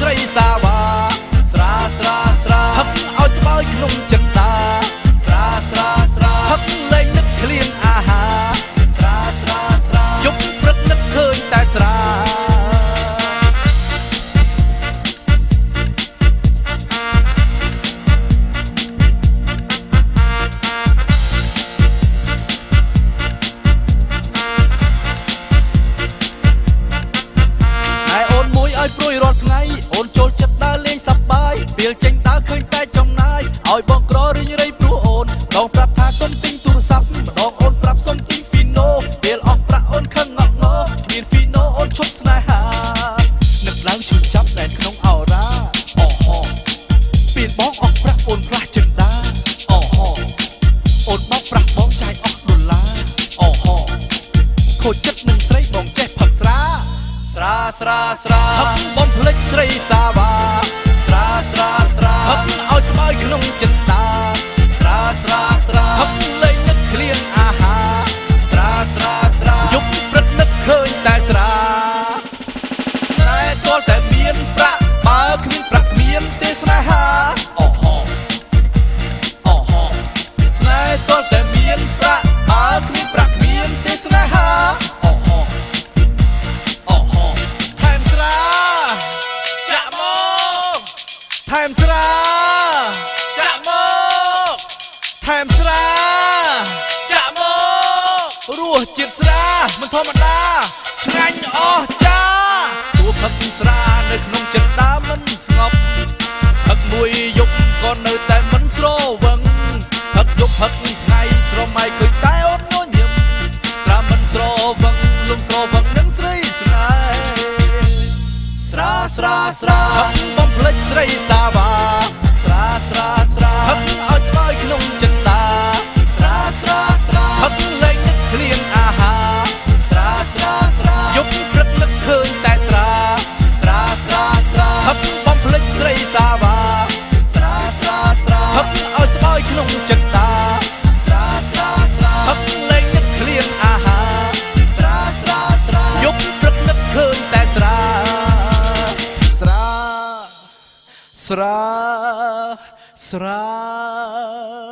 ស្រីសាវ៉ាស្រាស្រាស្រាហឹកឲ្យស្បើយក្នុងចិត្តតាស្រាស្រាស្រាហឹកលែងនឹកឃ្លានអាហារស្រាស្រាស្រាយប់ព្រឹកនឹកឃើញតែស្រាឲ្យព្រួយរាល់ថ្ងៃអូនចូលចិត្តដើរលេងសប្បាយពេលចេញដើរឃើញតែចំណាយឲ្យបងក្ររីងរៃព្រោះអូនដងប្រាប់ថាសុំទិញទូរស័ព្ទម្ដងអូនប្រាប់សុំទិញហ្វីណូពេលអស់ប្រាក់អូនខឹងងក់ងគ្មានហ្វីណូអូនឈប់ស្នេហានឹកឡើងឈឺចាប់តែក្នុងអរ៉ាអូហូពេលបងអស់ប្រាក់អូនផ្លាស់ចិនដាអូហូអូនបោកប្រាក់បងចាយអស់ដុល្លារអូហូខូចចិត្តនឹងស្រីបងចេះផឹកស្រាស្រាស្រាស្រាហឹកបំភ្លេចស្រីសាវ៉ាស្រាស្រាស្រាហឹកឲ្យស្បើយក្នុងចិត្តតាស្រាស្រាស្រាហឹកលែងនឹកឃ្លានអាហារស្រាស្រាស្រាយប់ព្រឹកនឹកឃើញតែស្រាស្នេហ៍ទាល់តែមានប្រាក់បើគ្មានប្រាក់គ្មានទេស្នេហាអូហូអូហូស្នេហ៍ទាល់តែមានប្រាក់បើគ្មានប្រាក់គ្មានទេស្នេហាអូហូថែមស្រាចាក់មកថែមស្រាចាក់មករសជាតិស្រាមិនធម្មតាឆ្ងាញ់អស្ចារ្យទោះផឹកស្រានៅក្នុងចិត្តដើមមិនស្ងប់ផឹកមួយយប់ក៏នៅតែមិនស្រវឹងផឹកយប់ផឹកថ្ងៃស្រមៃឃើញតែអូនងញឹមស្រាមិនស្រវឹងលំស្រវឹងនឹងស្រីស្នេហ៍ស្រាស្រាស្រាហឹកបំភ្លេចស្រីសាវ៉ាស្រាស្រាស្រាហឹកឲ្យស្បើយក្នុងចិត្តតាស្រាស្រាស្រាហឹកលែងនឹកឃ្លានអាហារស្រាស្រាស្រាយប់ព្រឹកនឹកឃើញតែស្រាស្រាស្រាស្រាហឹកបំភ្លេចស្រីសាវ៉ាស្រាស្រាស្រាហឹកឲ្យស្បើយក្នុងចិត្តតាស្រាស្រាស្រាហឹកលែងនឹកឃ្លានអាហារស្រាស្រាស្រាយប់ព្រឹកនឹកឃើញតែស្រាស្រាស្រា